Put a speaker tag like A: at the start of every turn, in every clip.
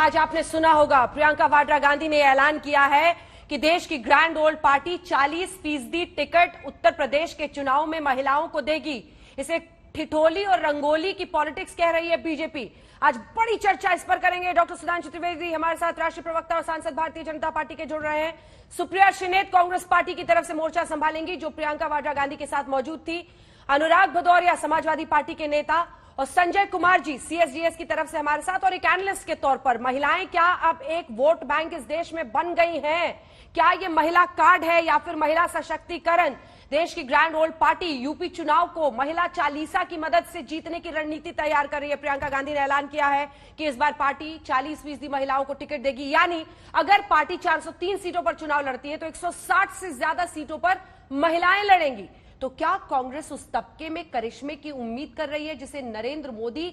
A: आज आपने सुना होगा प्रियंका वाड्रा गांधी ने ऐलान किया है कि देश की grand old party 40% ticket Uttar Pradesh के चुनाव में महिलाओं को देगी। इसे ठिठोली और रंगोली की पॉलिटिक्स कह रही है बीजेपी। आज बड़ी चर्चा इस पर करेंगे। डॉक्टर सुधांशु त्रिवेदी हमारे साथ राष्ट्रीय प्रवक्ता और सांसद भारतीय जनता पार्टी के जुड़ रहे हैं। सुप्रिया श्रीनेत कांग्रेस पार्टी की तरफ से मोर्चा संभालेंगी, जो प्रियंका वाड्रा गांधी के साथ मौजूद थी। अनुराग भदौरिया समाजवादी पार्टी के नेता और संजय कुमार जी सीएसडीएस की तरफ से हमारे साथ। और एक एनालिस्ट के तौर पर, महिलाएं क्या अब एक वोट बैंक इस देश में बन गई हैं? क्या ये महिला कार्ड है या फिर महिला सशक्तिकरण? देश की ग्रैंड ओल्ड पार्टी यूपी चुनाव को महिला चालीसा की मदद से जीतने की रणनीति तैयार कर रही है। प्रियंका गांधी ने ऐलान किया है कि इस बार पार्टी 40% महिलाओं को टिकट देगी, यानी अगर पार्टी 403 सीटों पर चुनाव लड़ती है तो 160 से ज्यादा सीटों पर महिलाएं लड़ेंगी। तो क्या कांग्रेस उस तबके में करिश्मे की उम्मीद कर रही है जिसे नरेंद्र मोदी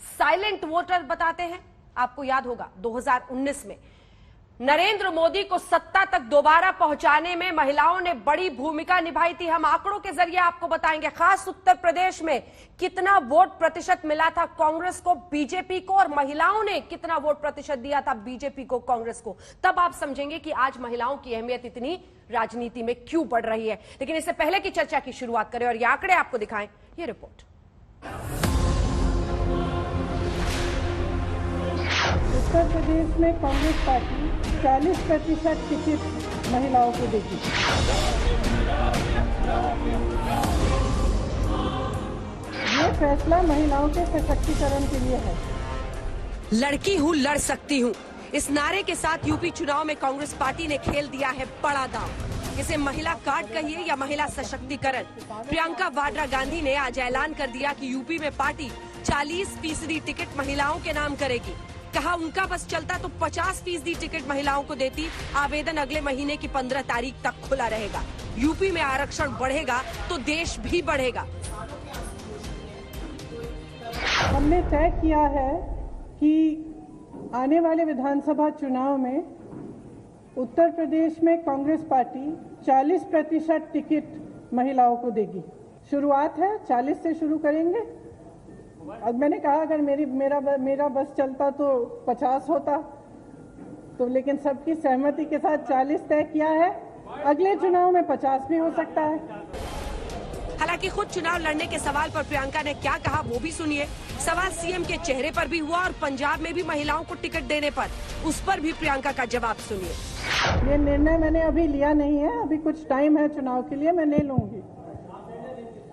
A: साइलेंट वोटर बताते हैं? आपको याद होगा 2019 में नरेंद्र मोदी को सत्ता तक दोबारा पहुंचाने में महिलाओं ने बड़ी भूमिका निभाई थी। हम आंकड़ों के जरिए आपको बताएंगे, खास उत्तर प्रदेश में कितना वोट प्रतिशत मिला था कांग्रेस को बीजेपी को, और महिलाओं ने कितना वोट प्रतिशत दिया था बीजेपी को कांग्रेस को। तब आप समझेंगे कि आज महिलाओं की अहमियत इतनी राजनीति में क्यों बढ़ रही है। लेकिन इससे पहले की चर्चा की शुरुआत करें और ये आंकड़े आपको दिखाएं। ये रिपोर्ट।
B: उत्तर प्रदेश में कांग्रेस पार्टी 40% टिकट महिलाओं को देगी। ये फैसला महिलाओं के सशक्तिकरण के लिए है।
A: लड़की हूं, लड़ सकती हूं, इस नारे के साथ यूपी चुनाव में कांग्रेस पार्टी ने खेल दिया है बड़ा दांव। इसे महिला कार्ड कहिए या महिला सशक्तिकरण, प्रियंका वाड्रा गांधी ने आज ऐलान कर दिया कि यूपी में पार्टी 40% टिकट महिलाओं के नाम करेगी। कहा उनका बस चलता तो 50% टिकट महिलाओं को देती। आवेदन अगले महीने की 15 तारीख तक खुला रहेगा। यूपी में आरक्षण बढ़ेगा तो देश भी बढ़ेगा।
B: हमने तय किया है कि आने वाले विधानसभा चुनाव में उत्तर प्रदेश में कांग्रेस पार्टी 40% टिकट महिलाओं को देगी। शुरुआत है, 40 से शुरू करेंगे। अब मैंने कहा अगर मेरा बस चलता तो 50 होता, तो लेकिन सबकी सहमति के साथ 40 तय किया है। अगले चुनाव में 50 भी हो सकता है।
A: हालांकि खुद चुनाव लड़ने के सवाल पर प्रियंका ने क्या कहा वो भी सुनिए। सवाल सीएम के चेहरे पर भी हुआ और पंजाब में भी महिलाओं को टिकट देने पर, उस पर भी प्रियंका का जवाब सुनिए।
B: ये निर्णय मैंने अभी लिया नहीं है, अभी कुछ टाइम है चुनाव के लिए, मैं नहीं लूंगी।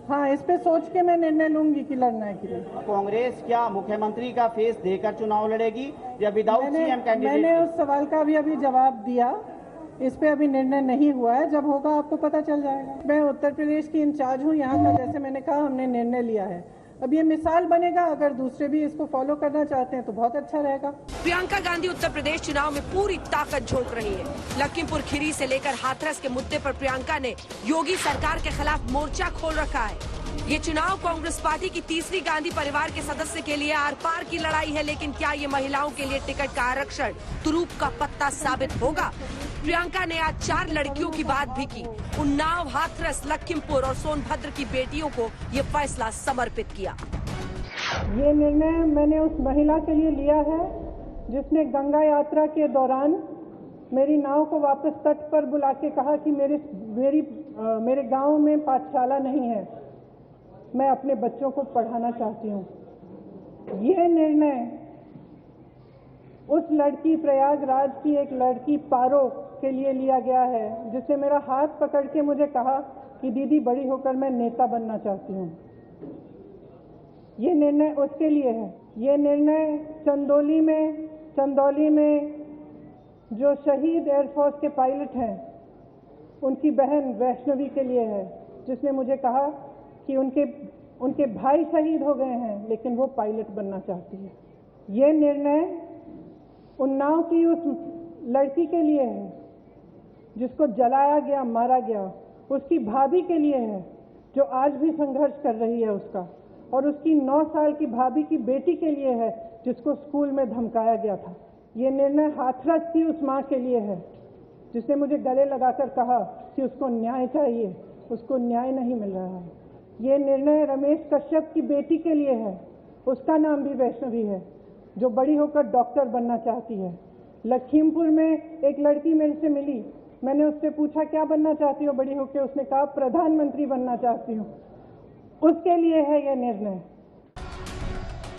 B: हाँ, इस पे सोच के मैं निर्णय लूंगी कि लड़ना है कि नहीं।
C: कांग्रेस क्या मुख्यमंत्री का फेस देकर चुनाव लड़ेगी या विदाउट सीएम कैंडिडेट?
B: मैंने उस सवाल का भी अभी जवाब दिया। इस पे अभी निर्णय नहीं हुआ है, जब होगा आपको पता चल जाएगा। मैं उत्तर प्रदेश की इंचार्ज हूँ यहाँ का, जैसे मैंने कहा हमने निर्णय लिया है। अब ये मिसाल बनेगा, अगर दूसरे भी इसको फॉलो करना चाहते हैं तो बहुत अच्छा रहेगा।
A: प्रियंका गांधी उत्तर प्रदेश चुनाव में पूरी ताकत झोंक रही है। लखीमपुर खीरी से लेकर हाथरस के मुद्दे पर प्रियंका ने योगी सरकार के खिलाफ मोर्चा खोल रखा है। ये चुनाव कांग्रेस पार्टी की तीसरी गांधी परिवार के सदस्य के लिए आर पार की लड़ाई है। लेकिन क्या ये महिलाओं के लिए टिकट का आरक्षण तुरूप का पत्ता साबित होगा? प्रियंका ने आज 4 लड़कियों की बात भी की। उन्नाव, हाथरस, लखीमपुर और सोनभद्र की बेटियों को ये फैसला समर्पित किया।
B: ये निर्णय मैंने उस महिला के लिए लिया है जिसने गंगा यात्रा के दौरान मेरी नाव को वापस तट पर बुला के कहा कि मेरे गांव में पाठशाला नहीं है, मैं अपने बच्चों को पढ़ाना चाहती हूँ। ये निर्णय उस लड़की, प्रयागराज की एक लड़की पारो के लिए लिया गया है, जिसने मेरा हाथ पकड़ के मुझे कहा कि दीदी बड़ी होकर मैं नेता बनना चाहती हूँ। ये निर्णय उसके लिए है। ये निर्णय चंदौली में जो शहीद एयरफोर्स के पायलट हैं, उनकी बहन वैष्णवी के लिए है, जिसने मुझे कहा कि उनके भाई शहीद हो गए हैं लेकिन वो पायलट बनना चाहती है। ये निर्णय उन्नाव की उस लड़की के लिए है जिसको जलाया गया, मारा गया, उसकी भाभी के लिए है जो आज भी संघर्ष कर रही है उसका, और उसकी 9 साल की भाभी की बेटी के लिए है जिसको स्कूल में धमकाया गया था। ये निर्णय हाथरस की उस माँ के लिए है जिसने मुझे गले लगाकर कहा कि उसको न्याय चाहिए, उसको न्याय नहीं मिल रहा है। ये निर्णय रमेश कश्यप की बेटी के लिए है, उसका नाम भी वैष्णवी है। जो बड़ी होकर डॉक्टर बनना चाहती है। लखीमपुर में एक लड़की मेरे से मिली, मैंने उससे पूछा क्या बनना चाहती हो बड़ी होकर, उसने कहा प्रधानमंत्री बनना चाहती हूँ। उसके लिए है यह निर्णय।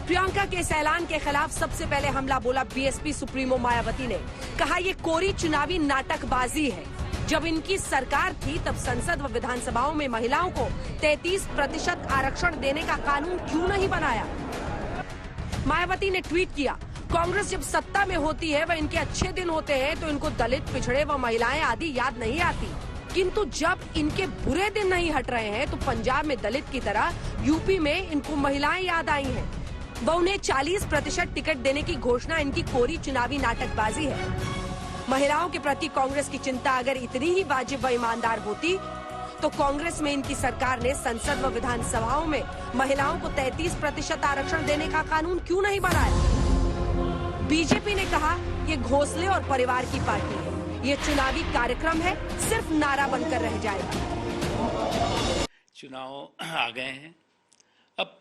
A: प्रियंका के इस ऐलान के खिलाफ सबसे पहले हमला बोला बीएसपी सुप्रीमो मायावती ने। कहा ये कोरी चुनावी नाटकबाजी है। जब इनकी सरकार थी तब संसद व विधानसभाओं में महिलाओं को 33% आरक्षण देने का कानून क्यों नहीं बनाया। मायावती ने ट्वीट किया, कांग्रेस जब सत्ता में होती है व इनके अच्छे दिन होते हैं तो इनको दलित, पिछड़े व महिलाएं आदि याद नहीं आती, किंतु जब इनके बुरे दिन नहीं हट रहे हैं तो पंजाब में दलित की तरह यूपी में इनको महिलाएं याद आई हैं व उन्हें 40% टिकट देने की घोषणा इनकी कोरी चुनावी नाटकबाजी है। महिलाओं के प्रति कांग्रेस की चिंता अगर इतनी ही वाजिब व ईमानदार होती तो कांग्रेस में इनकी सरकार ने संसद व विधानसभाओं में महिलाओं को 33% आरक्षण देने का कानून क्यों नहीं बनाया। बीजेपी ने कहा ये घोंसले और परिवार की पार्टी है, ये चुनावी कार्यक्रम है, सिर्फ नारा बनकर रह जाएगा।
D: चुनाव आ गए हैं, अब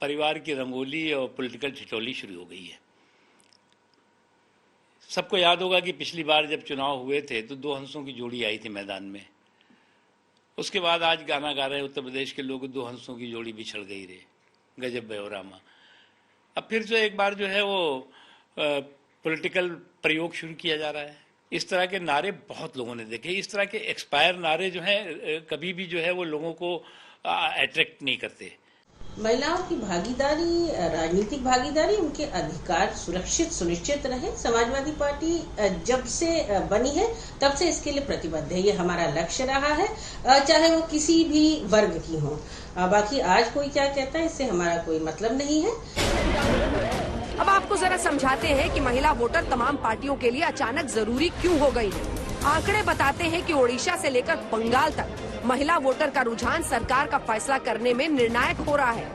D: परिवार की रंगोली और पॉलिटिकल ठिठोली शुरू हो गई है। सबको याद होगा कि पिछली बार जब चुनाव हुए थे तो 2 हंसों की जोड़ी आई थी मैदान में। उसके बाद आज गाना गा रहे उत्तर प्रदेश के लोग 2 हंसों की जोड़ी बिछड़ गई रे, गजब बेओरामा। अब फिर जो एक बार जो है वो पॉलिटिकल प्रयोग शुरू किया जा रहा है। इस तरह के नारे बहुत लोगों ने देखे। इस तरह के एक्सपायर नारे जो हैं कभी भी जो है वो लोगों को अट्रैक्ट नहीं करते।
E: महिलाओं की भागीदारी, राजनीतिक भागीदारी, उनके अधिकार सुनिश्चित रहे। समाजवादी पार्टी जब से बनी है तब से इसके लिए प्रतिबद्ध है। ये हमारा लक्ष्य रहा है, चाहे वो किसी भी वर्ग की हो। बाकी आज कोई क्या कहता है इससे हमारा कोई मतलब नहीं है।
A: अब आपको जरा समझाते हैं कि महिला वोटर तमाम पार्टियों के लिए अचानक जरूरी क्यों हो गई है। आंकड़े बताते हैं कि ओडिशा से लेकर बंगाल तक महिला वोटर का रुझान सरकार का फैसला करने में निर्णायक हो रहा है।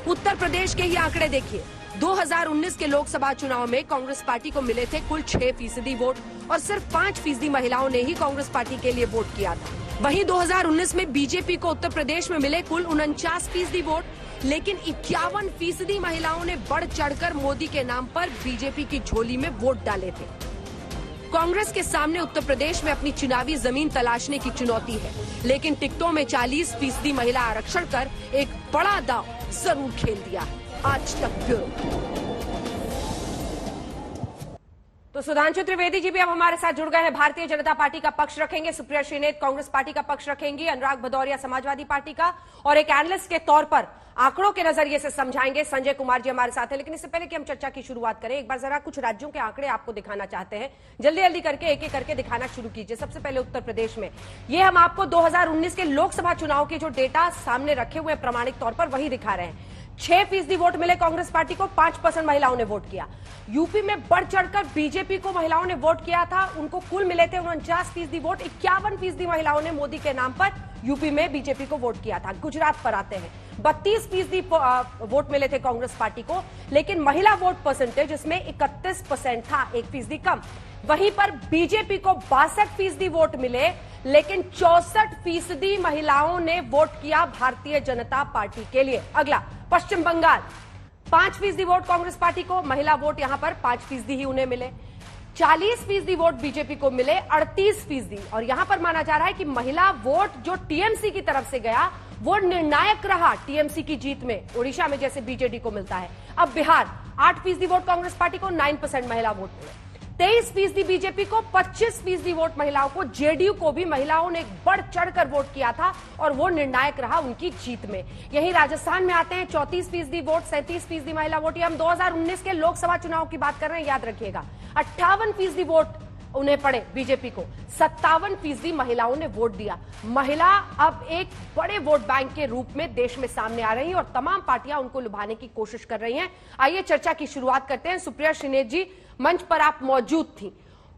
A: उत्तर प्रदेश के ही आंकड़े देखिए। 2019 के लोकसभा चुनाव में कांग्रेस पार्टी को मिले थे कुल 6% वोट और सिर्फ 5% महिलाओं ने ही कांग्रेस पार्टी के लिए वोट किया था। वहीं 2019 में बीजेपी को उत्तर प्रदेश में मिले कुल 49% वोट, लेकिन 51% महिलाओं ने बढ़ चढ़कर मोदी के नाम पर बीजेपी की झोली में वोट डाले थे। कांग्रेस के सामने उत्तर प्रदेश में अपनी चुनावी जमीन तलाशने की चुनौती है, लेकिन टिकटों में 40% महिला आरक्षण कर एक बड़ा दांव जरूर खेल दिया। आज तक ब्यूरो। तो सुधांशु त्रिवेदी जी भी अब हमारे साथ जुड़ गए हैं। भारतीय जनता पार्टी का पक्ष रखेंगे, सुप्रिया श्रीनेत कांग्रेस पार्टी का पक्ष रखेंगी, अनुराग भदौरिया समाजवादी पार्टी का, और एक एनालिस्ट के तौर पर आंकड़ों के नजरिए से समझाएंगे संजय कुमार जी हमारे साथ हैं। लेकिन इससे पहले कि हम चर्चा की शुरुआत करें, एक बार जरा कुछ राज्यों के आंकड़े आपको दिखाना चाहते हैं। जल्दी जल्दी करके एक एक करके दिखाना शुरू कीजिए। सबसे पहले उत्तर प्रदेश में ये हम आपको 2019 के लोकसभा चुनाव के जो डेटा सामने रखे हुए प्रमाणिक तौर पर वही दिखा रहे हैं। 6% वोट मिले कांग्रेस पार्टी को, 5% महिलाओं ने वोट किया। यूपी में बढ़ चढ़कर बीजेपी को महिलाओं ने वोट किया था, उनको कुल मिले थे 49% वोट। 51% महिलाओं ने मोदी के नाम पर यूपी में बीजेपी को वोट किया था। गुजरात पर आते हैं, 32% वोट मिले थे कांग्रेस पार्टी को, लेकिन महिला वोट परसेंटेज इसमें 31% था, 1% कम। वहीं पर बीजेपी को 62% वोट मिले, लेकिन 64% महिलाओं ने वोट किया भारतीय जनता पार्टी के लिए। अगला पश्चिम बंगाल, 5% वोट कांग्रेस पार्टी को, महिला वोट यहां पर 5% ही उन्हें मिले। 40% वोट बीजेपी को मिले, 38%। और यहां पर माना जा रहा है कि महिला वोट जो टीएमसी की तरफ से गया वो निर्णायक रहा टीएमसी की जीत में, ओडिशा में जैसे बीजेडी को मिलता है। अब बिहार, 8% वोट कांग्रेस पार्टी को, 9% महिला वोट मिले। 23% बीजेपी को, 25% वोट महिलाओं को। जेडीयू को भी महिलाओं ने बढ़ चढ़कर वोट किया था और वो निर्णायक रहा उनकी जीत में। यही राजस्थान में आते हैं, 34% वोट, 37% महिला वोट। ये हम 2019 के लोकसभा चुनाव की बात कर रहे हैं, याद रखिएगा। 58% वोट उन्हें पड़े बीजेपी को, 57% महिलाओं ने वोट दिया। महिला अब एक बड़े वोट बैंक के रूप में देश में सामने आ रही है और तमाम पार्टियां उनको लुभाने की कोशिश कर रही हैं। आइए चर्चा की शुरुआत करते हैं। सुप्रिया श्रीनेत जी, मंच पर आप मौजूद थी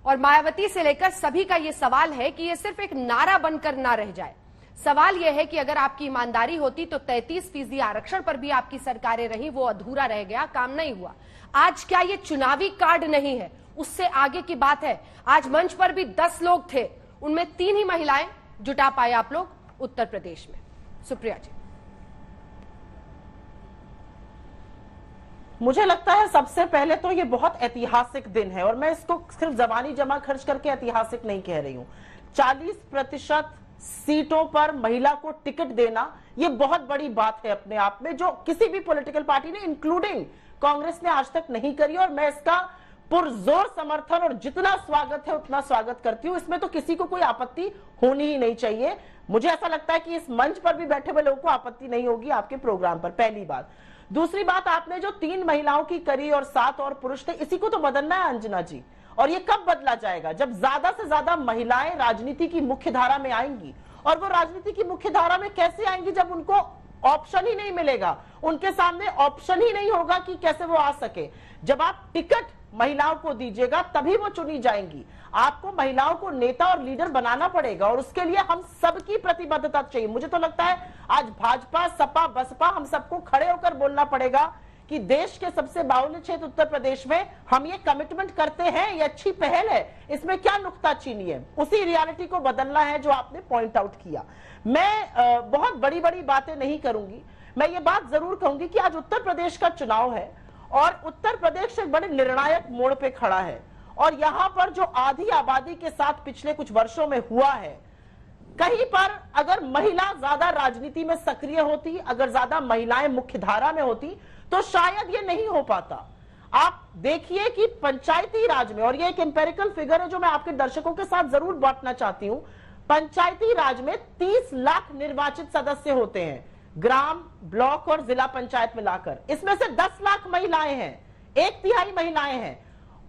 A: और मायावती से लेकर सभी का यह सवाल है कि यह सिर्फ एक नारा बनकर ना रह जाए। सवाल यह है कि अगर आपकी ईमानदारी होती तो 33% आरक्षण पर भी आपकी सरकारें रही, वो अधूरा रह गया, काम नहीं हुआ। आज क्या ये चुनावी कार्ड नहीं है, उससे आगे की बात है। आज मंच पर भी 10 लोग थे, उनमें 3 ही महिलाएं जुटा पाए आप लोग उत्तर प्रदेश में। सुप्रिया जी।
F: मुझे लगता है सबसे पहले तो ये बहुत ऐतिहासिक दिन है, और मैं इसको सिर्फ जबानी जमा खर्च करके ऐतिहासिक नहीं कह रही हूं। 40% सीटों पर महिला को टिकट देना ये बहुत बड़ी बात है अपने आप में, जो किसी भी पॉलिटिकल पार्टी ने इंक्लूडिंग कांग्रेस ने आज तक नहीं करी, और मैं इसका पुरजोर समर्थन और जितना स्वागत है उतना स्वागत करती हूं। इसमें तो किसी को कोई आपत्ति होनी ही नहीं चाहिए। मुझे ऐसा लगता है कि इस मंच पर भी बैठे हुए लोगों को आपत्ति नहीं होगी आपके प्रोग्राम पर, पहली बात। दूसरी बात, आपने जो 3 महिलाओं की करी और 7 और पुरुष थे, इसी को तो बदलना है अंजना जी। और ये कब बदला जाएगा? जब ज्यादा से ज्यादा महिलाएं राजनीति की मुख्य धारा में आएंगी। और वो राजनीति की मुख्य धारा में कैसे आएंगी? जब उनको ऑप्शन ही नहीं मिलेगा, उनके सामने ऑप्शन ही नहीं होगा कि कैसे वो आ सके। जब आप टिकट महिलाओं को दीजिएगा तभी वो चुनी जाएंगी। आपको महिलाओं को नेता और लीडर बनाना पड़ेगा, और उसके लिए हम सबकी प्रतिबद्धता चाहिए। मुझे तो लगता है आज भाजपा, सपा, बसपा, हम सबको खड़े होकर बोलना पड़ेगा कि देश के सबसे बाहुल्य क्षेत्र उत्तर प्रदेश में हम ये कमिटमेंट करते हैं, ये अच्छी पहल है, इसमें क्या नुक्ताचीनी है? उसी रियलिटी को बदलना है जो आपने पॉइंट आउट किया। मैं बहुत बड़ी बड़ी बातें नहीं करूंगी, मैं ये बात जरूर कहूंगी कि आज उत्तर प्रदेश का चुनाव है और उत्तर प्रदेश एक बड़े निर्णायक मोड़ पे खड़ा है, और यहां पर जो आधी आबादी के साथ पिछले कुछ वर्षों में हुआ है, कहीं पर अगर महिला ज्यादा राजनीति में सक्रिय होती, अगर ज्यादा महिलाएं मुख्य धारा में होती, तो शायद ये नहीं हो पाता। आप देखिए कि पंचायती राज में, और ये एक एम्पेरिकल फिगर है जो मैं आपके दर्शकों के साथ जरूर बांटना चाहती हूं, पंचायती राज में 30 लाख निर्वाचित सदस्य होते हैं, ग्राम, ब्लॉक और जिला पंचायत मिलाकर। इसमें से 10 लाख महिलाएं हैं, 1/3 महिलाएं हैं,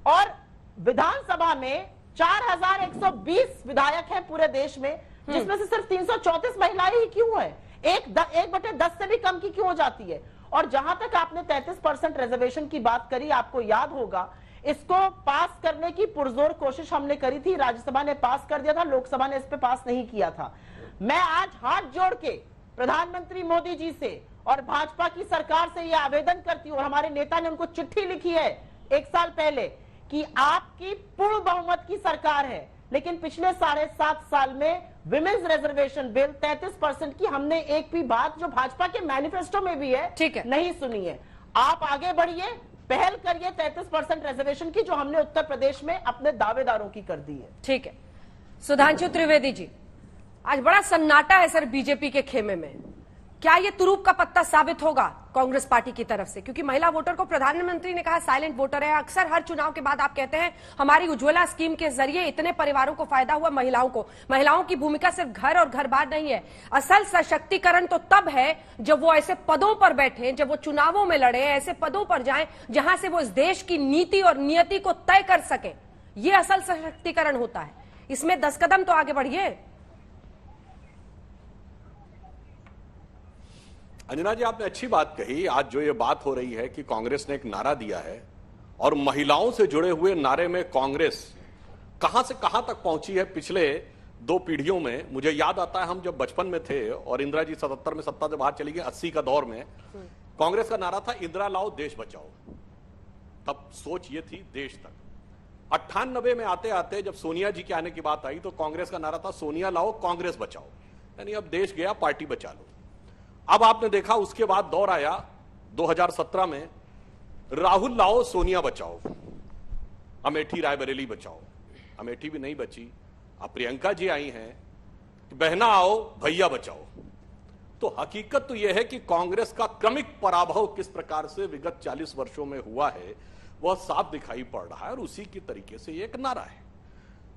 F: और विधानसभा में 4120 विधायक हैं पूरे देश में, जिसमें से सिर्फ 334 महिलाएं ही क्यों है? 1/10 से भी कम की क्यों हो जाती है? और जहां तक आपने 33% रिजर्वेशन की बात करी, आपको याद होगा इसको पास करने की पुरजोर कोशिश हमने करी थी, राज्यसभा ने पास कर दिया था, लोकसभा ने इस पे पास नहीं किया था। मैं आज हाथ जोड़ के प्रधानमंत्री मोदी जी से और भाजपा की सरकार से यह आवेदन करती हूं, और हमारे नेता ने उनको चिट्ठी लिखी है 1 साल पहले, कि आपकी पूर्ण बहुमत की सरकार है, लेकिन पिछले 7.5 साल में विमेन्स रिजर्वेशन बिल 33% की हमने एक भी बात जो भाजपा के मैनिफेस्टो में भी है,
A: ठीक है,
F: नहीं सुनी है। आप आगे बढ़िए, पहल करिए 33% रिजर्वेशन की, जो हमने उत्तर प्रदेश में अपने दावेदारों की कर दी है।
A: ठीक है, सुधांशु त्रिवेदी जी, आज बड़ा सन्नाटा है सर बीजेपी के खेमे में। क्या ये तुरूप का पत्ता साबित होगा कांग्रेस पार्टी की तरफ से? क्योंकि महिला वोटर को प्रधानमंत्री ने कहा साइलेंट वोटर है। अक्सर हर चुनाव के बाद आप कहते हैं हमारी उज्ज्वला स्कीम के जरिए इतने परिवारों को फायदा हुआ, महिलाओं को। महिलाओं की भूमिका सिर्फ घर और घर बार नहीं है, असल सशक्तिकरण तो तब है जब वो ऐसे पदों पर बैठे, जब वो चुनावों में लड़े, ऐसे पदों पर जाएं जहां से वो इस देश की नीति और नियति को तय कर सके। ये असल सशक्तिकरण होता है। इसमें 10 कदम तो आगे बढ़िए।
G: अंजना जी, आपने अच्छी बात कही। आज जो ये बात हो रही है कि कांग्रेस ने एक नारा दिया है, और महिलाओं से जुड़े हुए नारे में कांग्रेस कहां से कहां तक पहुंची है पिछले 2 पीढ़ियों में। मुझे याद आता है हम जब बचपन में थे और इंदिरा जी 77 में सत्ता से बाहर चली गई, 80 का दौर में कांग्रेस का नारा था इंदिरा लाओ देश बचाओ। तब सोच ये थी देश तक। 98 में आते आते जब सोनिया जी के आने की बात आई तो कांग्रेस का नारा था सोनिया लाओ कांग्रेस बचाओ, यानी अब देश गया पार्टी बचा लो। अब आपने देखा उसके बाद दौर आया 2017 में राहुल लाओ सोनिया बचाओ, अमेठी रायबरेली बचाओ। अमेठी भी नहीं बची, अब प्रियंका जी आई हैं, बहना आओ भैया बचाओ। तो हकीकत तो यह है कि कांग्रेस का क्रमिक पराभव किस प्रकार से विगत 40 वर्षों में हुआ है वह साफ दिखाई पड़ रहा है, और उसी की तरीके से एक नारा है।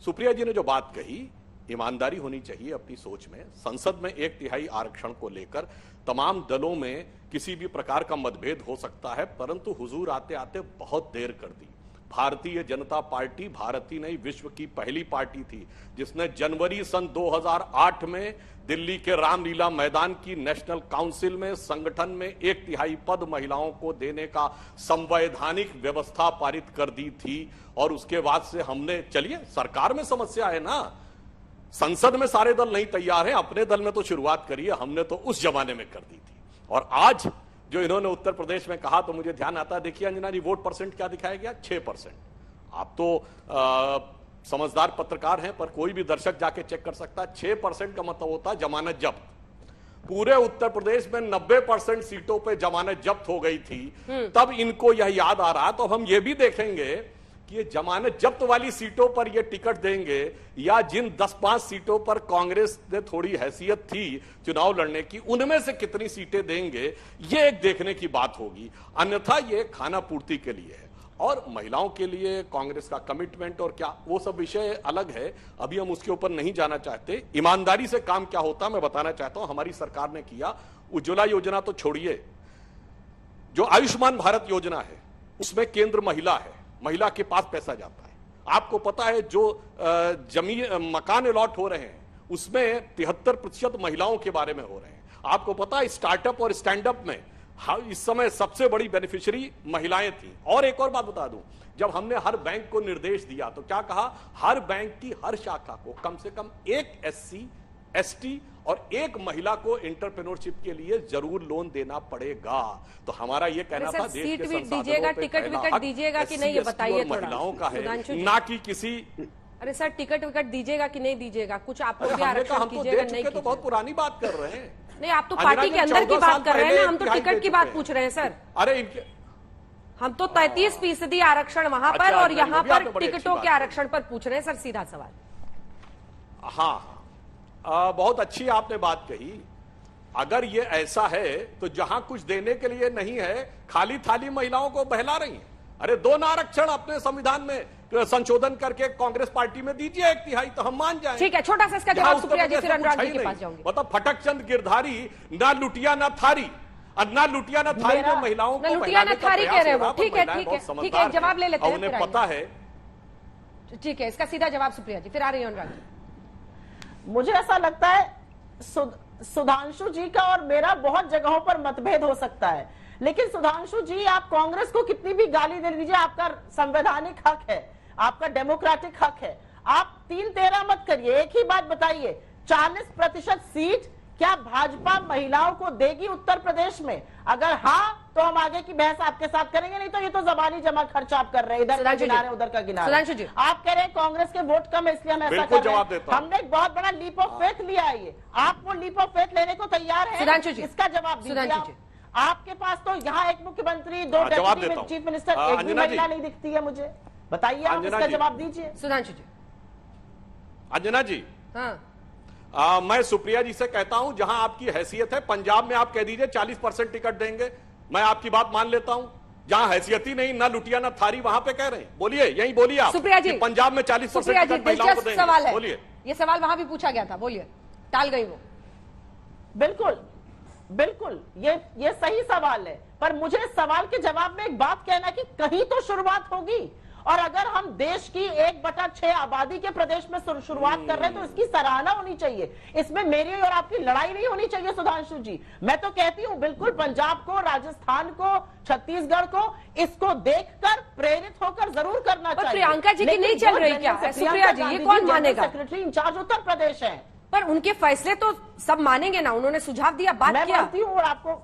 G: सुप्रिया जी ने जो बात कही, ईमानदारी होनी चाहिए अपनी सोच में। संसद में 1/3 आरक्षण को लेकर तमाम दलों में किसी भी प्रकार का मतभेद हो सकता है, परंतु हुजूर आते आते बहुत देर कर दी। भारतीय जनता पार्टी भारत ही नहीं विश्व की पहली पार्टी थी जिसने जनवरी सन 2008 में दिल्ली के रामलीला मैदान की नेशनल काउंसिल में संगठन में 1/3 पद महिलाओं को देने का संवैधानिक व्यवस्था पारित कर दी थी। और उसके बाद से हमने, चलिए सरकार में समस्या है ना, संसद में सारे दल नहीं तैयार हैं, अपने दल में तो शुरुआत करिए, हमने तो उस जमाने में कर दी थी। और आज जो इन्होंने उत्तर प्रदेश में कहा तो मुझे ध्यान आता है, देखिए अंजना जी, वोट परसेंट क्या दिखाया गया? 6%। आप तो समझदार पत्रकार हैं, पर कोई भी दर्शक जाके चेक कर सकता है, 6% का मतलब होता है जमानत जब्त। पूरे उत्तर प्रदेश में 90% सीटों पे जमानत जब्त हो गई थी, तब इनको यह याद आ रहा। तो हम ये भी देखेंगे कि ये जमानत जब्त वाली सीटों पर ये टिकट देंगे या जिन 10-5 सीटों पर कांग्रेस ने थोड़ी हैसियत थी चुनाव लड़ने की, उनमें से कितनी सीटें देंगे, ये एक देखने की बात होगी। अन्यथा ये खाना पूर्ति के लिए है। और महिलाओं के लिए कांग्रेस का कमिटमेंट और क्या, वो सब विषय अलग है, अभी हम उसके ऊपर नहीं जाना चाहते। ईमानदारी से काम क्या होता मैं बताना चाहता हूं। हमारी सरकार ने किया, उज्ज्वला योजना तो छोड़िए, जो आयुष्मान भारत योजना है उसमें केंद्र महिला है, महिला के पास पैसा जाता है। आपको पता है जो जमीन मकान अलॉट हो रहे हैं उसमें 73% महिलाओं के बारे में हो रहे हैं। आपको पता है स्टार्टअप और स्टैंड अप में इस समय सबसे बड़ी बेनिफिशियरी महिलाएं थी। और एक और बात बता दूं, जब हमने हर बैंक को निर्देश दिया तो क्या कहा, हर बैंक की हर शाखा को कम से कम एक SC, ST और एक महिला को एंटरप्रेन्योरशिप के लिए जरूर लोन देना पड़ेगा। तो हमारा ये कहना था, देश के
A: दीजिएगा, टिकट विकट दीजिएगा कि नहीं, ये बताइए।
G: महिलाओं का है ना कि किसी।
A: अरे सर, टिकट विकट दीजिएगा कि नहीं दीजिएगा, कुछ आप लोग भी आरक्षण कीजिएगा नहीं
G: तो बहुत पुरानी बात कर रहे हैं।
A: नहीं, आप तो पार्टी के अंदर की बात कर रहे हैं ना, हम तो टिकट की बात पूछ रहे हैं सर।
G: अरे इनके
A: हम तो 33% आरक्षण वहां पर और यहाँ पर टिकटों के आरक्षण पर पूछ रहे हैं सर, सीधा सवाल।
G: हाँ, बहुत अच्छी आपने बात कही। अगर ये ऐसा है तो जहां कुछ देने के लिए नहीं है, खाली थाली महिलाओं को बहला रही हैं। अरे 2 आरक्षण अपने संविधान में संशोधन करके कांग्रेस पार्टी में दीजिए 1/3, तो हम मान जाएं।
A: ठीक है, छोटा सा इसका जवाब सुप्रिया जी, फिर अनुराग जी के पास जाऊंगी।
G: मतलब फटक चंद गिरधारी, ना लुटिया ना थारी, और ना लुटिया ना थारी में महिलाओं को
A: लुटिया ना थारी कह रहे हो। ठीक है, ठीक है, ठीक है, जवाब ले लेते हैं,
G: उन्हें पता है।
A: ठीक है, इसका सीधा जवाब सुप्रिया जी, फिर आ रही है अनुराग जी।
F: मुझे ऐसा लगता है सुधांशु जी का और मेरा बहुत जगहों पर मतभेद हो सकता है, लेकिन सुधांशु जी, आप कांग्रेस को कितनी भी गाली दे दीजिए, आपका संवैधानिक हक है, आपका डेमोक्रेटिक हक है। आप 3-13 मत करिए, एक ही बात बताइए, 40% सीट क्या भाजपा महिलाओं को देगी उत्तर प्रदेश में? अगर हाँ तो हम आगे की बहस आपके साथ करेंगे, नहीं तो ये तो जबानी जमा खर्च आप कर रहे हैं, इधर का गिना रहे उधर का गिना रहे। आप कह रहे हैं कांग्रेस के वोट कम है इसलिए हम ऐसा कर रहे हैं। हमने एक बहुत बड़ा लीप ऑफ फेथ लिया है, ये आप वो लीप ऑफ फेथ लेने को तैयार है? इसका जवाब दीजिए। आपके पास तो यहाँ एक मुख्यमंत्री, 2 डेप्यूटी चीफ मिनिस्टर, एक भी महिला नहीं दिखती है मुझे, बताइए आप इसका जवाब दीजिए।
A: सुधांशु जी।
G: अंजना जी,
A: हाँ,
G: मैं सुप्रिया जी से कहता हूं, जहां आपकी हैसियत है, पंजाब में आप कह दीजिए 40% टिकट देंगे, मैं आपकी बात मान लेता हूं। जहां हैसियत ही नहीं, ना लुटिया ना थारी, वहां पे कह रहे हैं, बोलिए, यही बोलिए आप।
A: सुप्रिया जी,
G: पंजाब में 40% टिकट महिलाओं को देंगे,
A: सवाल है,
G: बोलिए।
A: ये सवाल वहां भी पूछा गया था, बोलिए, टाल गई वो।
F: बिल्कुल बिल्कुल, ये सही सवाल है, पर मुझे इस सवाल के जवाब में एक बात कहना कि कहीं तो शुरुआत होगी, और अगर हम देश की 1/6 आबादी के प्रदेश में शुरुआत कर रहे हैं तो इसकी सराहना होनी चाहिए। इसमें मेरी और आपकी लड़ाई नहीं होनी चाहिए सुधांशु जी। मैं तो कहती हूं बिल्कुल पंजाब को, राजस्थान को, छत्तीसगढ़ को, इसको देखकर प्रेरित होकर जरूर करना चाहिए।
A: प्रियंका जी की नहीं चल रही क्या? सुप्रिया जी, ये कौन मानेगा?
F: सेक्रेटरी इंचार्ज उत्तर प्रदेश है,
A: पर उनके फैसले तो सब मानेंगे ना, उन्होंने सुझाव दिया, बात
F: मैं
A: किया।
F: मानती हूँ, और आपको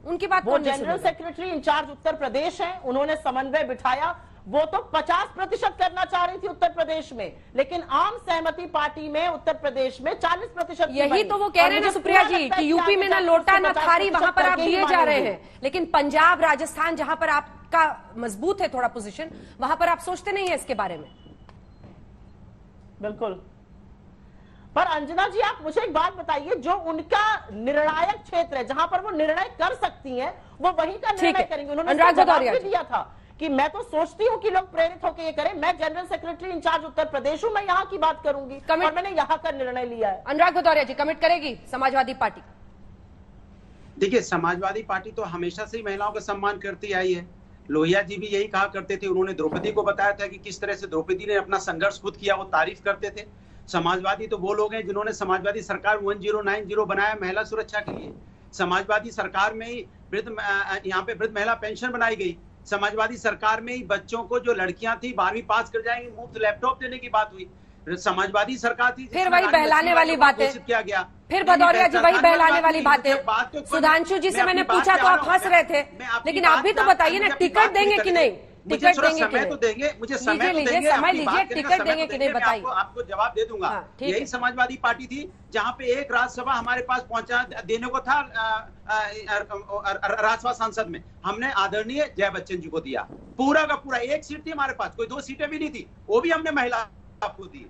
A: उनकी बात
F: वो general secretary in charge Uttar Pradesh हैं, उन्होंने समन्वय बिठाया। वो तो 50% करना चाह रही थी उत्तर प्रदेश में, लेकिन आम सहमति पार्टी में उत्तर प्रदेश में 40%।
A: यही तो वो कह रहे हैं ना सुप्रिया जी कि यूपी में ना लोटा ना थारी, वहां पर आप दिए जा रहे हैं, लेकिन पंजाब, राजस्थान, जहां पर आपका मजबूत है थोड़ा पोजीशन, वहां पर आप सोचते नहीं है इसके बारे में।
F: बिल्कुल, पर अंजना जी आप मुझे एक बात बताइए, जो उनका निर्णायक क्षेत्र है, जहां पर वो निर्णय कर सकती हैं, वो वहीं का निर्णय करेंगे। उन्होंने जवाब भी दिया था कि मैं तो सोचती हूं कि लोग प्रेरित होकर ये करें, मैं general secretary in charge Uttar Pradesh हूं, मैं यहाँ की बात करूंगी और मैंने यहाँ का निर्णय लिया है।
A: अनुराग भदौरिया जी, कमिट करेगी समाजवादी पार्टी?
C: देखिए, समाजवादी पार्टी तो हमेशा से ही महिलाओं का सम्मान करती आई है। लोहिया जी भी यही कहा करते थे, उन्होंने द्रौपदी को बताया था कि किस तरह से द्रौपदी ने अपना संघर्ष खुद किया, वो तारीफ करते थे। समाजवादी तो वो लोग हैं जिन्होंने समाजवादी सरकार 1090 बनाया महिला सुरक्षा के लिए। समाजवादी सरकार में ही यहाँ पे वृद्ध महिला पेंशन बनाई गई। समाजवादी सरकार में ही बच्चों को, जो लड़कियां थी 12वीं पास कर जाएंगी, मुफ्त लैपटॉप देने की बात हुई। समाजवादी सरकार थी,
A: फिर वही बहलाने वाली बातें
C: किया गया।
A: फिर भदौरिया जी वही बहलाने वाली बातें। सुधांशु जी से मैंने पूछा तो आप हंस रहे थे, लेकिन आप भी तो बताइए ना, टिकट देंगे कि नहीं? टिकट
C: थोड़ा
A: देंगे कि
C: समय
A: नहीं?
C: तो देंगे, मुझे समय तो
A: लीजिए,
C: देंगे,
A: समय
C: अपनी
A: लीजिए,
C: बात करने का
A: टिकट
C: समय
A: देंगे
C: तो
A: कि नहीं
C: मैं
A: बताइए।
C: आपको जवाब दे दूंगा।
A: हाँ, ठीक
C: यही
A: है।
C: समाजवादी पार्टी थी जहां पे एक राज्यसभा हमारे पास पहुंचा देने को था राज्यसभा सांसद में, हमने आदरणीय जया बच्चन जी को दिया। पूरा का पूरा एक सीट थी हमारे पास, कोई 2 सीटें भी नहीं थी, वो भी हमने महिला आपको दी।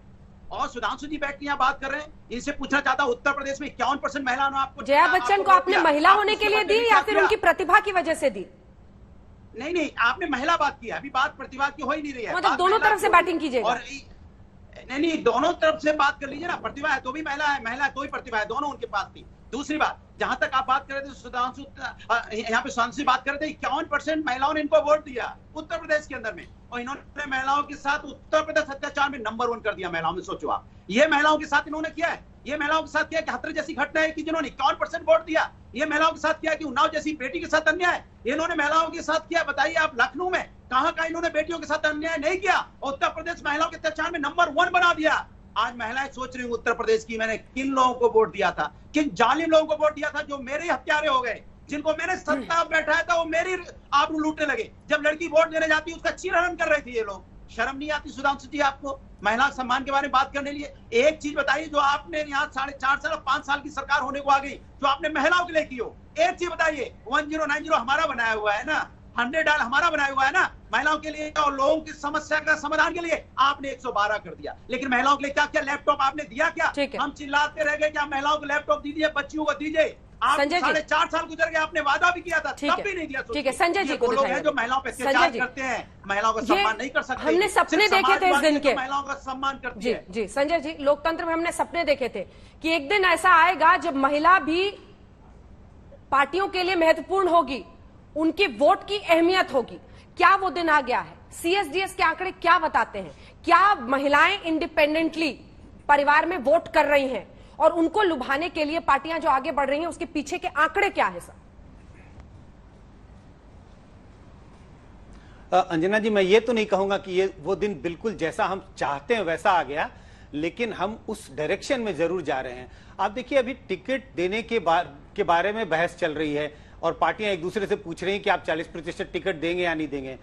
C: और सुधांशु जी बैठ के यहाँ बात कर रहे हैं, इनसे पूछना चाहता हूं उत्तर प्रदेश में 51% महिलाओं ने आपको
A: जया बच्चन को आपने महिला होने के लिए दी या फिर उनकी प्रतिभा की वजह से दी?
C: नहीं, आपने महिला बात की है, अभी बात प्रतिभा की हो ही नहीं रही है।
A: मतलब
C: बात
A: दोनों
C: महिला
A: तरफ
C: की
A: से
C: हो रही है।
A: बैटिंग कीजिएगा।
C: और नहीं, दोनों तरफ से बात कर लीजिए ना। प्रतिभा है तो भी महिला है, महिला है तो भी प्रतिभा है, दोनों उनके पास थी। दूसरी बात, जहां तक आप बात कर रहे थे सुधांशु, यहाँ पे सुधांशु बात कर रहे थे 51% महिलाओं ने इनको वोट दिया उत्तर प्रदेश के अंदर में, और इन्होंने महिलाओं के साथ उत्तर प्रदेश अत्याचार में नंबर 1 कर दिया महिलाओं में। सोचो आप, ये महिलाओं के साथ इन्होंने किया है, ये महिलाओं के साथ किया कि हथरस जैसी घटना है कि जिन्होंने 51% वोट दिया, ये महिलाओं के साथ किया कि उन्नाव जैसी बेटी के साथ अन्याय इन्होंने महिलाओं के साथ किया। बताइए आप, लखनऊ में कहां इन्होंने बेटियों के साथ अन्याय नहीं किया, उत्तर प्रदेश महिलाओं के अत्याचार में नंबर 1 बना दिया। आज महिलाएं सोच रही हूं उत्तर प्रदेश की, मैंने किन लोगों को वोट दिया था, किन जालिम लोगों को वोट दिया था, जो मेरे हत्यारे हो गए, जिनको मैंने सत्ता बैठाया था वो मेरी आबरू लूटने लगे। जब लड़की वोट देने जाती उसका चीरहरण कर रहे थे ये लोग। शर्म नहीं आती सुधांशु जी आपको महिला सम्मान के बारे में बात करने लिए? एक चीज बताइए जो आपने यहाँ 4.5 साल 5 साल की सरकार होने को आ गई, जो आपने महिलाओं के लिए की हो, एक चीज बताइए। 1090 हमारा बनाया हुआ है ना, 100 डायल हमारा बनाया हुआ है ना महिलाओं के लिए, और लोगों की समस्या का समाधान के लिए आपने 112 कर दिया। लेकिन महिलाओं के लिए क्या क्या लैपटॉप आपने दिया? क्या हम चिल्लाते रह गए क्या महिलाओं को लैपटॉप दीजिए, बच्चियों को दीजिए? आप 4.5 साल गुजर गए, आपने वादा भी किया था, तब भी नहीं दिया।
A: ठीक है, संजय जी को
C: लोग हैं जो महिलाओं पे अत्याचार करते हैं, महिलाओं का सम्मान नहीं कर सकते।
A: हमने सपने देखे थे इस दिन के,
C: महिलाओं का सम्मान करते हैं।
A: जी संजय जी, लोकतंत्र में हमने सपने देखे थे कि एक दिन ऐसा आएगा जब महिला भी पार्टियों के लिए महत्वपूर्ण होगी, उनके वोट की अहमियत होगी। क्या वो दिन आ गया है? सीएसडीएस के आंकड़े क्या बताते हैं? क्या महिलाएं इंडिपेंडेंटली परिवार में वोट कर रही हैं, और उनको लुभाने के लिए पार्टियां जो आगे बढ़ रही हैं उसके पीछे के आंकड़े क्या है? सर
H: अंजना जी, मैं ये तो नहीं कहूंगा कि ये वो दिन बिल्कुल जैसा हम चाहते हैं वैसा आ गया, लेकिन हम उस डायरेक्शन में जरूर जा रहे हैं। आप देखिए, अभी टिकट देने के बारे में बहस चल रही है और पार्टियां एक दूसरे से पूछ रही हैं कि आप 40% टिकट देंगे या नहीं देंगे।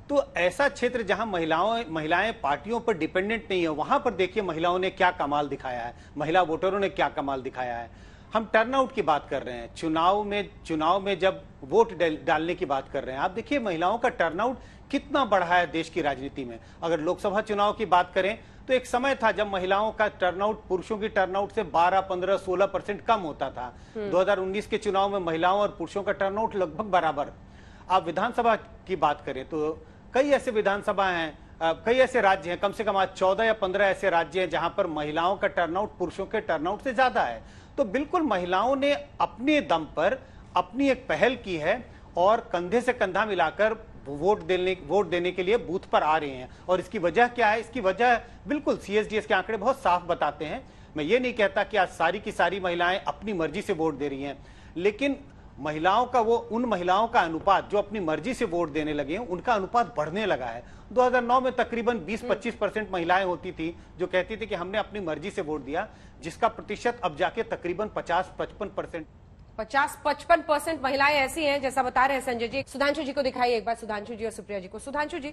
H: तो ऐसा क्षेत्र जहां महिलाएं पार्टियों पर डिपेंडेंट नहीं है, वहां पर देखिए महिलाओं ने क्या कमाल दिखाया है, महिला वोटरों ने क्या कमाल दिखाया है। हम टर्नआउट की बात कर रहे हैं, चुनाव में जब वोट डालने की बात कर रहे हैं, आप देखिए महिलाओं का टर्नआउट कितना बढ़ा है देश की राजनीति में। अगर लोकसभा चुनाव की बात करें तो एक समय था जब महिलाओं का टर्नआउट पुरुषों की टर्नआउट से 12, 15, 16% कम होता था। 2019 के चुनाव में महिलाओं और पुरुषों का टर्नआउट लगभग बराबर। आप विधानसभा की बात करें तो कई ऐसे विधानसभा हैं, कई ऐसे राज्य हैं, कम से कम आज 14 या 15 ऐसे राज्य हैं जहां पर महिलाओं का टर्नआउट पुरुषों के टर्नआउट से ज्यादा है। तो बिल्कुल महिलाओं ने अपने दम पर अपनी एक पहल की है और कंधे से कंधा मिलाकर वोट देने के लिए बूथ पर आ रहे हैं। और इसकी वजह क्या है? इसकी वजह बिल्कुल सीएसडीएस के आंकड़े बहुत साफ बताते हैं। मैं ये नहीं कहता कि आज सारी की सारी महिलाएं अपनी मर्जी से वोट दे रही हैं, लेकिन महिलाओं का उन महिलाओं का अनुपात जो अपनी मर्जी से वोट देने लगे हैं, उनका अनुपात बढ़ने लगा है। 2009 में तकरीबन 20-25% महिलाएं होती थी जो कहती थी कि हमने अपनी मर्जी से वोट दिया, जिसका प्रतिशत अब जाके तकरीबन 50-55%।
A: 50-55% महिलाएं ऐसी हैं जैसा बता रहे हैं संजय जी। सुधांशु जी को दिखाइए एक बार, सुधांशु जी और सुप्रिया जी को। सुधांशु जी,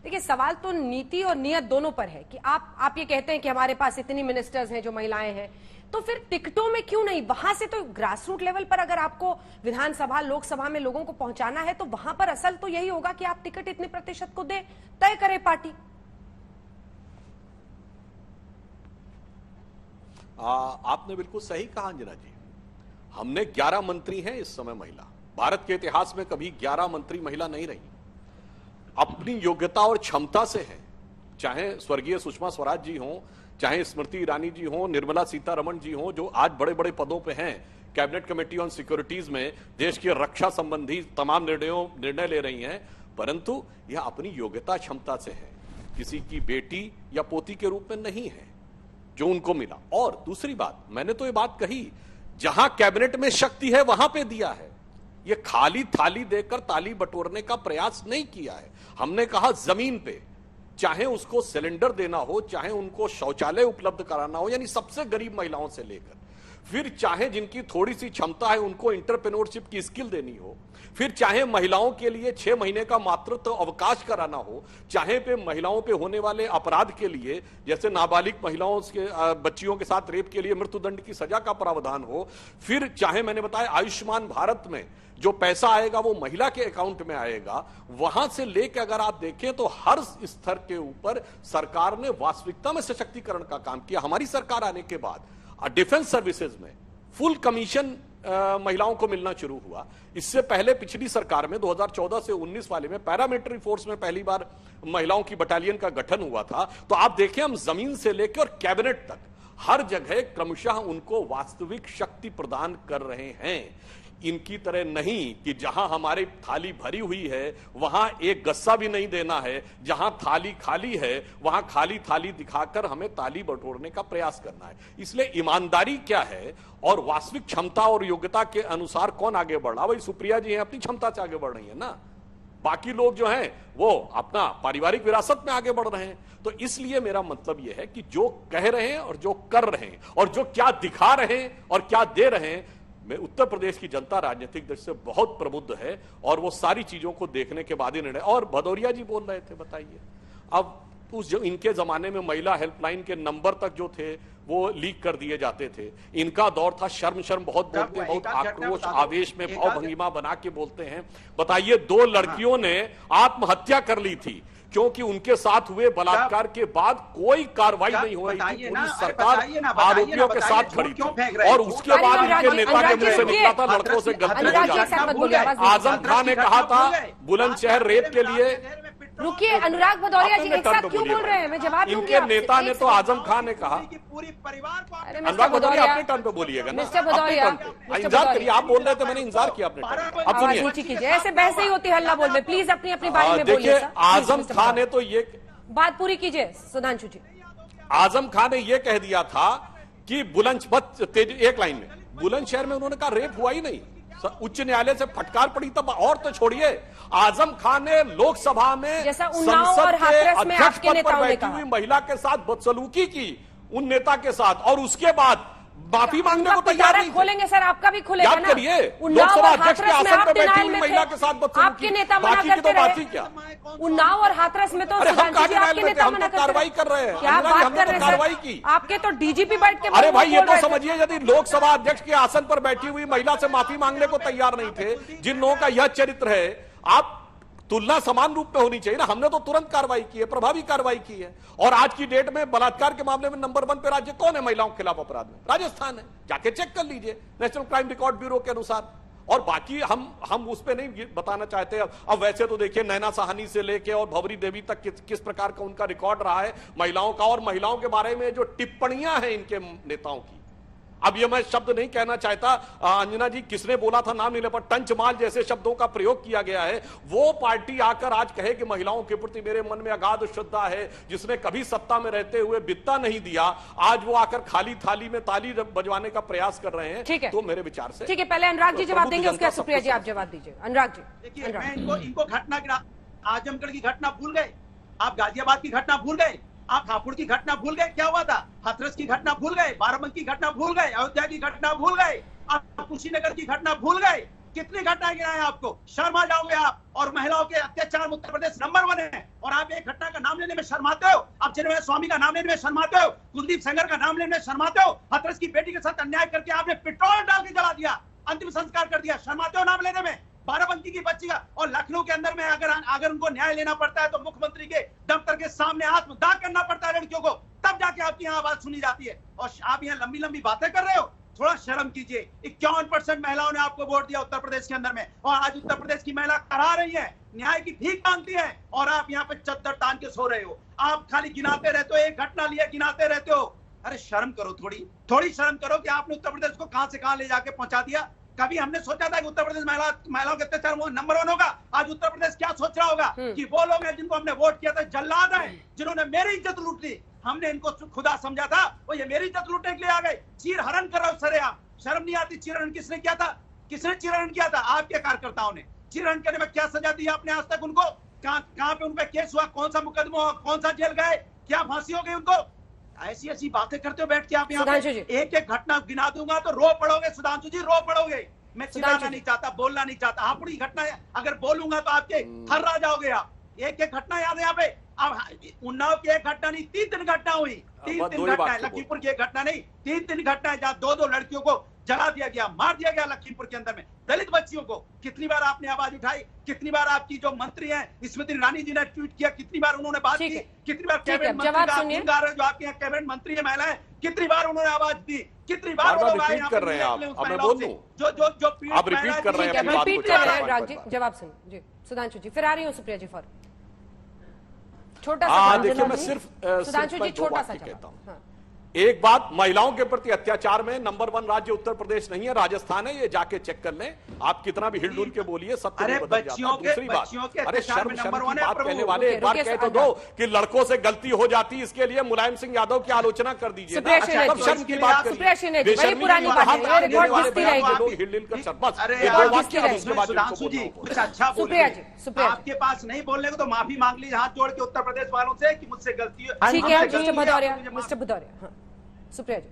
A: देखिए सवाल तो नीति और नियत दोनों पर है कि आप ये कहते हैं कि हमारे पास इतनी मिनिस्टर्स हैं जो महिलाएं हैं, तो फिर टिकटों में क्यों नहीं? वहां से तो ग्रास रूट लेवल पर अगर आपको विधानसभा लोकसभा में लोगों को पहुंचाना है तो वहां पर असल तो यही होगा कि आप टिकट इतने प्रतिशत को दे, तय करे पार्टी।
G: आपने बिल्कुल सही कहा अंजना जी। हमने 11 मंत्री हैं इस समय महिला। भारत के इतिहास में कभी 11 मंत्री महिला नहीं रही। अपनी योग्यता और क्षमता से है, चाहे स्वर्गीय सुषमा स्वराज जी हों, चाहे स्मृति ईरानी जी हों, निर्मला सीतारमण जी हों, जो आज बड़े बड़े पदों पे हैं, कैबिनेट कमेटी ऑन सिक्योरिटीज में देश की रक्षा संबंधी तमाम निर्णय ले रही हैं, परंतु यह अपनी योग्यता क्षमता से है, किसी की बेटी या पोती के रूप में नहीं है जो उनको मिला। और दूसरी बात, मैंने तो ये बात कही, जहां कैबिनेट में शक्ति है वहां पे दिया है। ये खाली थाली देकर ताली बटोरने का प्रयास नहीं किया है। हमने कहा जमीन पे, चाहे उसको सिलेंडर देना हो, चाहे उनको शौचालय उपलब्ध कराना हो, यानी सबसे गरीब महिलाओं से लेकर फिर चाहे जिनकी थोड़ी सी क्षमता है उनको एंटरप्रेन्योरशिप की स्किल देनी हो, फिर चाहे महिलाओं के लिए 6 महीने का मातृत्व अवकाश कराना हो, चाहे पे महिलाओं पे होने वाले अपराध के लिए जैसे नाबालिग महिलाओं के बच्चियों के साथ रेप के लिए मृत्युदंड की सजा का प्रावधान हो, फिर चाहे मैंने बताया आयुष्मान भारत में जो पैसा आएगा वो महिला के अकाउंट में आएगा, वहां से लेकर अगर आप देखें तो हर स्तर के ऊपर सरकार ने वास्तविकता में सशक्तिकरण का काम किया। हमारी सरकार आने के बाद डिफेंस सर्विसेज में फुल कमीशन महिलाओं को मिलना शुरू हुआ। इससे पहले पिछली सरकार में 2014 से 19 वाले में पैरामिलिट्री फोर्स में पहली बार महिलाओं की बटालियन का गठन हुआ था। तो आप देखें हम जमीन से लेकर और कैबिनेट तक हर जगह क्रमशः उनको वास्तविक शक्ति प्रदान कर रहे हैं। इनकी तरह नहीं कि जहां हमारी थाली भरी हुई है वहां एक गस्सा भी नहीं देना है, जहां थाली खाली है वहां खाली थाली दिखाकर हमें ताली बटोरने का प्रयास करना है। इसलिए ईमानदारी क्या है और वास्तविक क्षमता और योग्यता के अनुसार कौन आगे बढ़ रहा, वही सुप्रिया जी हैं अपनी क्षमता से आगे बढ़ रही है ना, बाकी लोग जो हैं वो अपना पारिवारिक विरासत में आगे बढ़ रहे हैं। तो इसलिए मेरा मतलब यह है कि जो कह रहे हैं और जो कर रहे हैं और जो क्या दिखा रहे हैं और क्या दे रहे हैं, मैं उत्तर प्रदेश की जनता राजनीतिक दृष्टि से बहुत प्रबुद्ध है और वो सारी चीजों को देखने के बाद ही निर्णय। और भदौरिया जी बोल रहे थे, बताइए अब उस जो इनके जमाने में महिला हेल्पलाइन के नंबर तक जो थे वो लीक कर दिए जाते थे। इनका दौर था शर्म बहुत बोलते हैं, बहुत आक्रोश आवेश में भाव भंगिमा बना के बोलते हैं। बताइए 2 लड़कियों ने आत्महत्या कर ली थी क्योंकि उनके साथ हुए बलात्कार के बाद कोई कार्रवाई नहीं हो रही थी। पुलिस सरकार आरोपियों के साथ खड़ी थी और उसके बाद इनके नेता के मुंह से निकला था लड़कों से गलत। आजम खान ने कहा था बुलंदशहर रेप के लिए।
A: रुकिए अनुराग भदौरिया जी, एक साथ क्यों बोल रहे हैं? मैं जवाब दूंगी।
G: इनके नेता ने तो आजम खान ने कहा,
C: पूरी परिवार को
G: अनुराग भदौरिया अपने टर्न पे बोलिएगा ना,
A: मिस्टर भदौरिया
G: इंतजार करिए। आप बोल रहे थे, मैंने इंतजार किया अपने टर्न। अब सुनिए,
A: नीचे कीजिए, ऐसे बहस ही होती है हल्ला बोल में। प्लीज अपनी अपनी बारी में बोलिए।
G: देखिए आजम खान ने तो ये
A: बात पूरी कीजिए सुधांशु जी।
G: आजम खान ने यह कह दिया था कि एक लाइन में बुलंदशहर में उन्होंने कहा रेप हुआ ही नहीं, उच्च न्यायालय से फटकार पड़ी तब। और तो छोड़िए, आजम खान ने लोकसभा में संसद के अध्यक्ष पद पर बैठी हुई महिला के साथ बदसलूकी की उन नेता के साथ, और उसके बाद माफी मांगने को तैयार नहीं।
A: खोलेंगे सर, आपका भी खुलेगा ना।
G: याद करिए, लोकसभा अध्यक्ष के आसन पर बैठी हुई महिला के साथ बदसलूकी,
A: आपके नेता मना
G: बाकी की तो बात ही क्या।
A: उन्नाव और हाथरस में तो सुधांशु जी आपके नेता मना करते
G: कार्रवाई कर रहे हैं।
A: क्या बात कर रहे हैं
G: कार्रवाई की?
A: आपके तो डीजीपी बैठ के,
G: अरे भाई ये तो समझिए, यदि लोकसभा अध्यक्ष के आसन पर बैठी हुई महिला से माफी मांगने को तैयार नहीं थे, जिन लोगों का यह चरित्र है, आप तुलना समान रूप में होनी चाहिए ना। हमने तो तुरंत कार्रवाई की है, प्रभावी कार्रवाई की है। और आज की डेट में बलात्कार के मामले में नंबर 1 पे राज्य कौन है महिलाओं के खिलाफ अपराध में? राजस्थान है, जाके चेक कर लीजिए नेशनल क्राइम रिकॉर्ड ब्यूरो के अनुसार। और बाकी हम उस पे नहीं बताना चाहते। अब वैसे तो देखिए नैना साहनी से लेके और भवरी देवी तक किस प्रकार का उनका रिकॉर्ड रहा है महिलाओं का, और महिलाओं के बारे में जो टिप्पणियां हैं इनके नेताओं की। अब ये मैं शब्द नहीं कहना चाहता, अंजना जी किसने बोला था नाम नहीं ले, पर टंचमाल जैसे शब्दों का प्रयोग किया गया है। वो पार्टी आकर आज कहे कि महिलाओं के प्रति मेरे मन में अगाध श्रद्धा है, जिसने कभी सत्ता में रहते हुए बित्ता नहीं दिया, आज वो आकर खाली थाली में ताली बजवाने का प्रयास कर रहे हैं।
A: ठीक है,
G: तो मेरे विचार से
A: ठीक है, पहले अनुराग जी जवाब देंगे, उसके बाद सुप्रिया जी आप जवाब दीजिए। अनुराग जी।
C: देखिए मैं इनको घटना, आजमगढ़ की घटना भूल गए, आप गाजियाबाद की घटना भूल गए, आप हापुड़ की घटना भूल गए, क्या हुआ था? हाथरस की घटना भूल गए, बाराबंकी की घटना भूल गए, अयोध्या की घटना भूल गए, आप कुशीनगर की घटना भूल गए। कितनी घटनाएं गिनाएं आपको? शर्म आ जाओगे आप। और महिलाओं के अत्याचार में उत्तर प्रदेश नंबर 1 है, और आप एक घटना का नाम लेने में शर्माते हो। आप चिन्मय स्वामी का नाम लेने में शर्माते हो, कुलदीप सेंगर का नाम लेने में शर्माते हो। हाथरस की बेटी के साथ अन्याय करके आपने पेट्रोल डाल के जला दिया, अंतिम संस्कार कर दिया, शर्माते हो नाम लेने में। बाराबंकी की बच्ची का, और लखनऊ के अंदर में अगर उनको न्याय लेना पड़ता है तो मुख्यमंत्री के दफ्तर के सामने आत्मदाह करना पड़ता है लड़कियों को, तब जाके आपकी यहाँ आवाज सुनी जाती है। और आप यहाँ लंबी लंबी बातें कर रहे हो, थोड़ा शर्म कीजिए। 51% महिलाओं ने आपको वोट दिया उत्तर प्रदेश के अंदर में, और आज उत्तर प्रदेश की महिला करा रही है, न्याय की भीख मांगती है, और आप यहाँ पे चद्दर तान के सो रहे हो। आप खाली गिनाते रहते हो, एक घटना लिए गिनाते रहते हो। अरे शर्म करो, थोड़ी शर्म करो कि आपने उत्तर प्रदेश को कहां से कहां ले जाके पहुंचा दिया। कभी हमने सोचा था कि उत्तर प्रदेश महिलाओं के अत्याचार नंबर 1 होगा? आज उत्तर प्रदेश क्या सोच रहा होगा कि वो लोग हैं जिनको हमने वोट किया था जल्लाद हैं, जिन्होंने मेरी इज्जत लूट ली। हमने इनको खुदा समझा था, वो ये मेरी इज्जत लूटने के लिए आ गए। चीर हरण कर रहे हो सरेआम, शर्म नहीं आती? चीर हरण किसने किया था? किसने चीर हरण किया था? आपके कार्यकर्ताओं ने। चीर हरण करने में क्या सजा दी आपने आज तक उनको? कहां पे उन पे केस हुआ? कौन सा मुकदमा हुआ? कौन सा जेल गए? क्या फांसी हो गई उनको? ऐसी ऐसी बातें करते हो बैठ के आप यहाँ
A: सुधांशु
C: पे।
A: जी।
C: एक एक घटना गिना दूंगा तो रो पड़ोगे सुधांशु जी, रो पड़ोगे। मैं चिल्लाना
A: सुधांशु
C: नहीं चाहता, बोलना नहीं चाहता। आपकी घटना है, अगर बोलूंगा तो आपके थर्रा जाओगे आप। एक एक घटना याद है यहाँ पे। अब उन्नाव की एक घटना नहीं, 3 घटना हुई। 3 घटना है। लखीमपुर की एक घटना नहीं, 3 घटना है जहाँ 2 लड़कियों को जला दिया गया, मार दिया गया लखीमपुर के अंदर में, दलित बच्चियों को। कितनी बार आपने आवाज उठाई, कितनी बार आपकी जो मंत्री हैं स्मृति ईरानी जी ने ट्वीट किया, कितनी बार उन्होंने बात की, कितनी बार कैबिनेट मंत्री जो आपके यहाँ कैबिनेट मंत्री है महिलाएं, कितनी बार उन्होंने आवाज दी, कितनी बार वो लोग आए यहाँ
G: कर रहे हैं आप। अब मैं बोल दूं,
C: जो
G: आप रिपीट कर रहे हैं अपनी बात
A: रिपीट कर रहे हैं राग जी, जवाब सुन जी सुधांशु जी। फिर आ रही हूँ सुप्रिया जी फॉर छोटा सा।
G: देखिए मैं सिर्फ
A: सुधांशु जी छोटा सा
G: कहता हूँ।
A: हाँ।
G: एक बात, महिलाओं के प्रति अत्याचार में नंबर 1 राज्य उत्तर प्रदेश नहीं है, राजस्थान है। ये जाके चेक कर लें। आप कितना भी हिलडुल के बोलिए, सत्य नहीं बदल जाता। दूसरी बात, अरे शर्म की बात कहने वाले एक बार कह तो दो कि लड़कों से गलती हो जाती, इसके लिए मुलायम सिंह यादव की आलोचना कर दीजिए।
A: तब
G: शर्म की बात
A: हिल कर
C: सुधांशु जी कुछ अच्छा बोलिए। आपके पास नहीं बोलने को तो माफी मांग लीजिए हाथ जोड़ के उत्तर प्रदेश वालों से कि मुझसे गलती है।
A: ठीक है मिस्टर भदौरिया। हाँ सुप्रिया जी।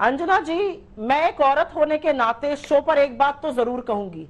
F: अंजना जी, मैं एक औरत होने के नाते शो पर एक बात तो जरूर कहूंगी,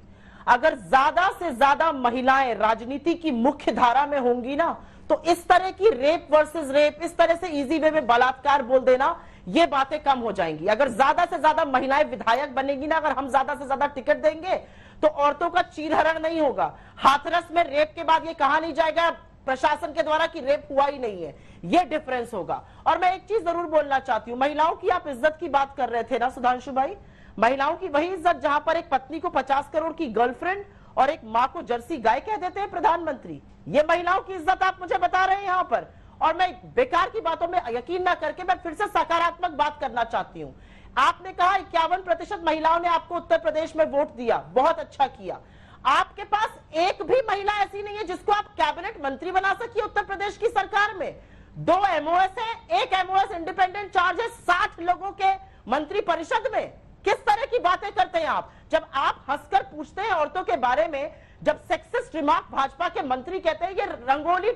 F: अगर ज्यादा से ज्यादा महिलाएं राजनीति की मुख्य धारा में होंगी ना, तो इस तरह की रेप वर्सेस रेप, इस तरह से इजी वे में बलात्कार बोल देना, ये बातें कम हो जाएंगी। अगर ज्यादा से ज्यादा महिलाएं विधायक बनेगी ना, अगर हम ज्यादा से ज्यादा टिकट देंगे तो औरतों का चीरहरण नहीं होगा। हाथरस में रेप के बाद ये कहा नहीं जाएगा प्रशासन के द्वारा कि रेप हुआ ही नहीं है, ये डिफरेंस होगा। और मैं एक चीज जरूर बोलना चाहती हूँ, महिलाओं की आप इज्जत की बात कर रहे थे ना सुधांशु भाई, महिलाओं की वही इज्जत जहां पर एक पत्नी को 50 करोड़ की गर्लफ्रेंड और एक माँ को जर्सी गाय कह देते हैं प्रधानमंत्री, ये महिलाओं की इज्जत आप मुझे बता रहे हैं यहाँ पर। और मैं बेकार की बातों में यकीन ना करके मैं फिर से सकारात्मक बात करना चाहती हूँ। आपने कहा 51% महिलाओं ने आपको उत्तर प्रदेश में वोट दिया, बहुत अच्छा किया। आपके पास एक भी महिला ऐसी नहीं है जिसको आप कैबिनेट मंत्री बना सकिए उत्तर प्रदेश की सरकार में। 2 MOS है, 1 MOS इंडिपेंडेंट चार्ज है 60 लोगों के मंत्री परिषद में। किस तरह की बातें करते हैं आप? जब आप हंसकर पूछते हैं औरतों के बारे में, जब सेक्सिस्ट रिमार्क भाजपा के मंत्री कहते हैं ये रंगोली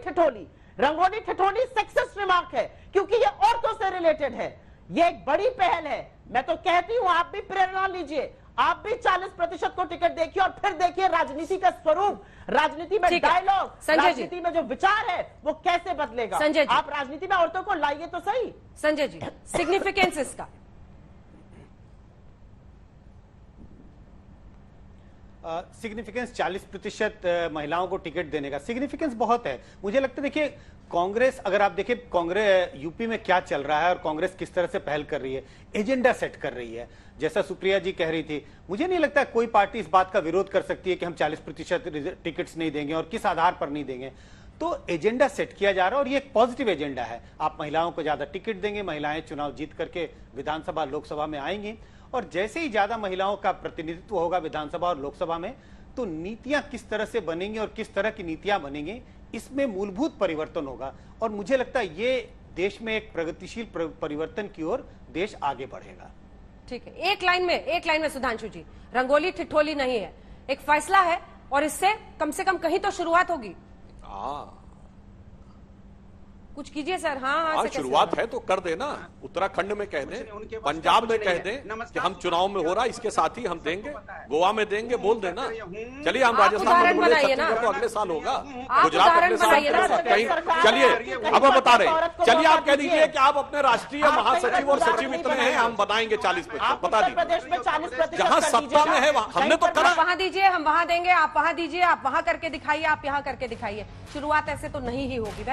F: ठिठोली सेक्सिस्ट रिमार्क है क्योंकि ये औरतों से रिलेटेड है। ये एक बड़ी पहल है। मैं तो कहती हूं आप भी प्रेरणा लीजिए, आप भी 40% को टिकट देखिए और फिर देखिए राजनीति का स्वरूप, राजनीति में डायलॉग, राजनीति में जो विचार है वो कैसे बदलेगा।
A: संजय जी,
F: आप राजनीति में औरतों को लाइए तो सही।
A: संजय जी, सिग्निफिकेंस इसका
H: सिग्निफिकेंस 40% महिलाओं को टिकट देने का सिग्निफिकेंस बहुत है। मुझे लगता है देखिए कांग्रेस, अगर आप देखिए कांग्रेस यूपी में क्या चल रहा है और कांग्रेस किस तरह से पहल कर रही है, एजेंडा सेट कर रही है। जैसा सुप्रिया जी कह रही थी, मुझे नहीं लगता कोई पार्टी इस बात का विरोध कर सकती है कि हम 40% टिकट्स नहीं देंगे और किस आधार पर नहीं देंगे। तो एजेंडा सेट किया जा रहा है और ये एक पॉजिटिव एजेंडा है। आप महिलाओं को ज्यादा टिकट देंगे, महिलाएं चुनाव जीत करके विधानसभा लोकसभा में आएंगी और जैसे ही ज्यादा महिलाओं का प्रतिनिधित्व होगा विधानसभा और लोकसभा में, तो नीतियां किस तरह से बनेंगी और किस तरह की नीतियां बनेंगी, इसमें मूलभूत परिवर्तन होगा। और मुझे लगता है ये देश में एक प्रगतिशील परिवर्तन की ओर देश आगे बढ़ेगा।
A: ठीक है, एक लाइन में सुधांशु जी, रंगोली ठिठोली नहीं है, एक फैसला है और इससे कम से कम कहीं तो शुरुआत होगी। कुछ कीजिए सर। हाँ
G: शुरुआत है तो कर देना। उत्तराखंड में कह दें, पंजाब में कह दें कि हम चुनाव में हो रहा है, इसके साथ ही हम देंगे, गोवा में देंगे, बोल देना। चलिए हम राजस्थान में छत्तीसगढ़ तो अगले साल होगा, गुजरात अगले साल कहीं। चलिए अब हम बता रहे, चलिए आप कह दीजिए कि आप अपने राष्ट्रीय महासचिव और सचिव इतने हैं, हम बताएंगे 40%। बता दीजिए जहां सत्ता में है हमने तो करा।
A: वहां दीजिए, हम वहां देंगे, आप वहां दीजिए, आप वहां करके दिखाइए, आप यहाँ करके दिखाइए। शुरुआत ऐसे तो नहीं ही होगी।